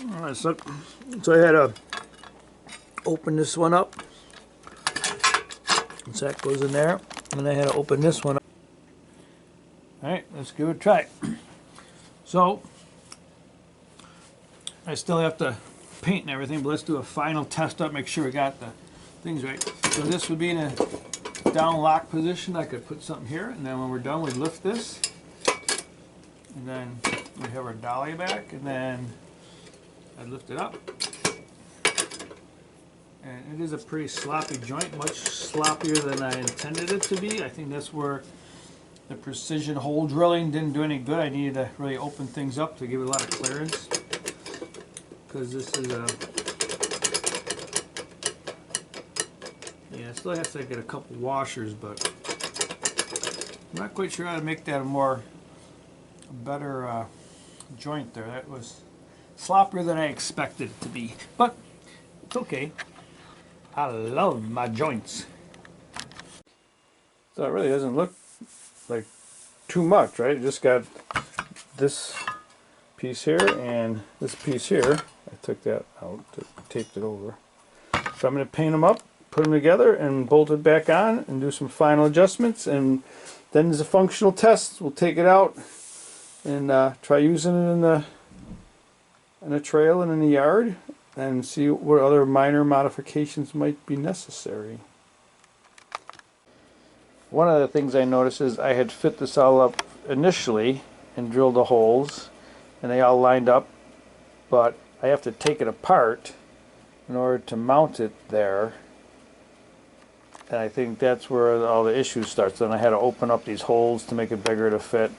Alright, so I had to open this one up. So that goes in there. And I had to open this one up. Alright, let's give it a try. So, I still have to paint and everything, but let's do a final test up, make sure we got the things right. So this would be in a down lock position. I could put something here, and then when we're done, we lift this. And then we have our dolly back, and then I'd lift it up. And it is a pretty sloppy joint, much sloppier than I intended it to be. I think that's where the precision hole drilling didn't do any good. I needed to really open things up to give it a lot of clearance. Because this is a... Yeah, I still have to get a couple washers, but I'm not quite sure how to make that a better joint there. That was sloppier than I expected it to be. But it's okay. I love my joints. So it really doesn't look like too much, right? You just got this piece here and this piece here. I took that out, taped it over. So I'm going to paint them up, put them together, and bolt it back on, and do some final adjustments. And then there's a functional test. We'll take it out and try using it in a trail and in the yard, and see what other minor modifications might be necessary. One of the things I noticed is I had fit this all up initially and drilled the holes, and they all lined up, but I have to take it apart in order to mount it there, and I think that's where all the issues starts. Then I had to open up these holes to make it bigger to fit.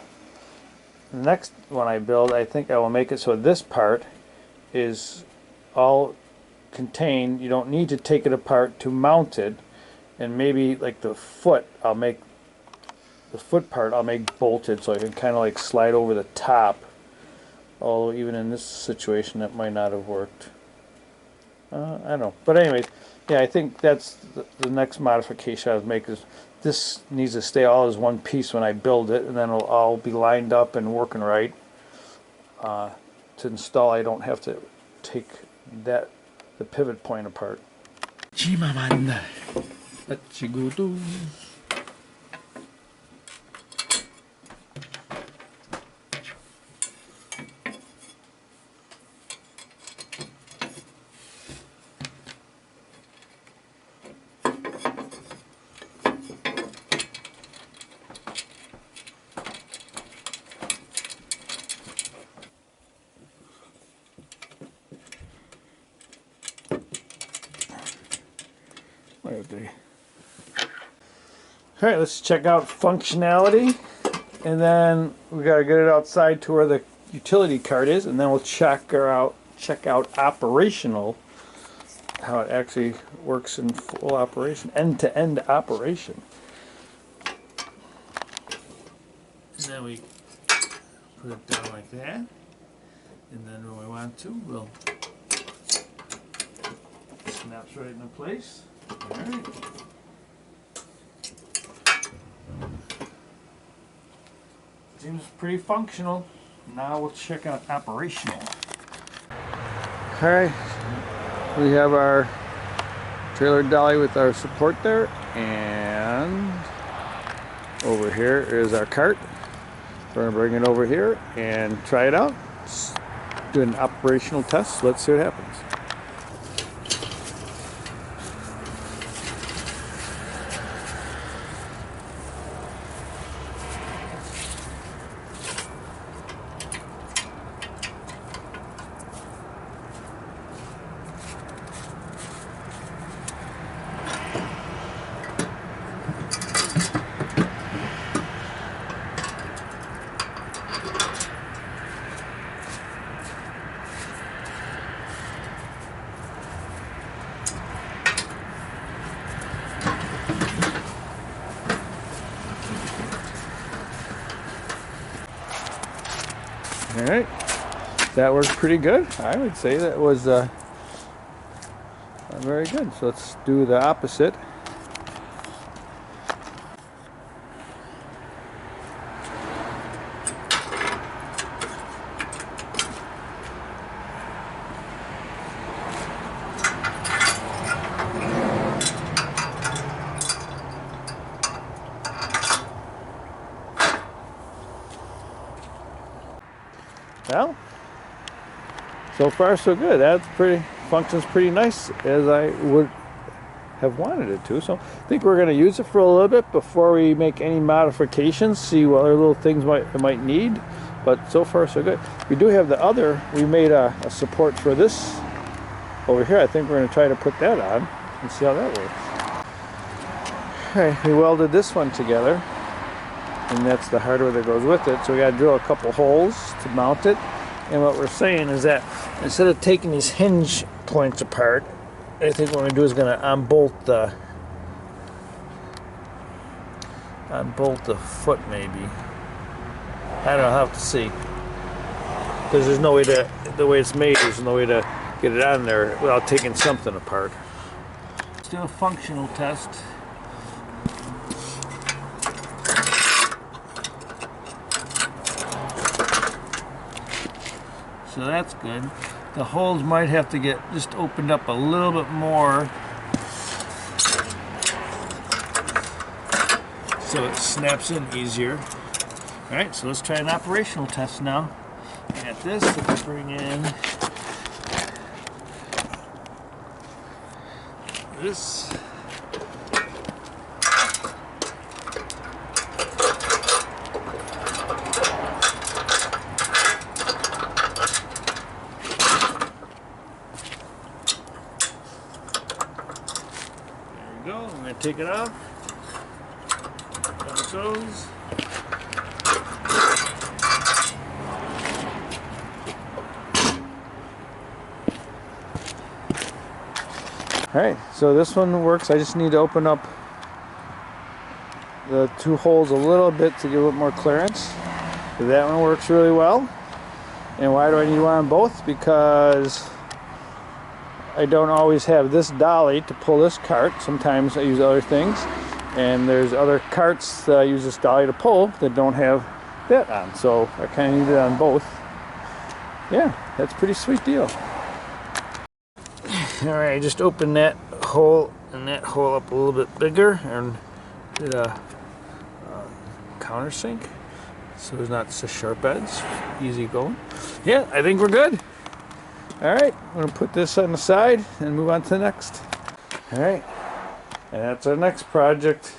The next one I build, I think I will make it so this part is all contained. You don't need to take it apart to mount it, and maybe like the foot, I'll make the foot part I'll make bolted so I can kind of like slide over the top. Although even in this situation that might not have worked. I don't know. But anyways, yeah, I think that's the next modification I would make. Is this needs to stay all as one piece when I build it, and then it'll all be lined up and working right. To install, I don't have to take the pivot point apart. Chimamanda. Achigudu. Alright, let's check out functionality, and then we gotta get it outside to where the utility cart is, and then we'll check out operational, how it actually works in full operation, end-to-end operation. And then we put it down like that, and then when we want to, we'll snaps right into place. Alright. Seems pretty functional. Now we'll check out operational. Alright, we have our trailer dolly with our support there, and over here is our cart. We're going to bring it over here and try it out. Let's do an operational test. Let's see what happens. Alright, that worked pretty good. I would say that was very good. So let's do the opposite. Well, so far so good. Functions pretty nice as I would have wanted it to. So I think we're going to use it for a little bit before we make any modifications, see what other little things it might need. But so far so good. We do have we made a support for this over here. I think we're going to try to put that on and see how that works. Alright, we welded this one together, and that's the hardware that goes with it. So we got to drill a couple holes to mount it. And what we're saying is that instead of taking these hinge points apart, I think what we're going to do is going to unbolt the foot maybe. I don't know, I'll have to see. Because there's no way the way it's made, there's no way to get it on there without taking something apart. Let's do a functional test. So that's good. The holes might have to get just opened up a little bit more so it snaps in easier. Alright, so let's try an operational test now. I got this, let's bring in this. Go. I'm going to take it off. Like those. Alright, so this one works. I just need to open up the two holes a little bit to give it more clearance. That one works really well. And why do I need one on both? Because I don't always have this dolly to pull this cart. Sometimes I use other things, and there's other carts that I use this dolly to pull that don't have that on, so I kind of need it on both. Yeah, that's a pretty sweet deal. Alright, I just opened that hole and that hole up a little bit bigger and did a countersink so there's not such sharp edges. Easy going. Yeah, I think we're good. Alright, I'm going to put this on the side and move on to the next. Alright, and that's our next project.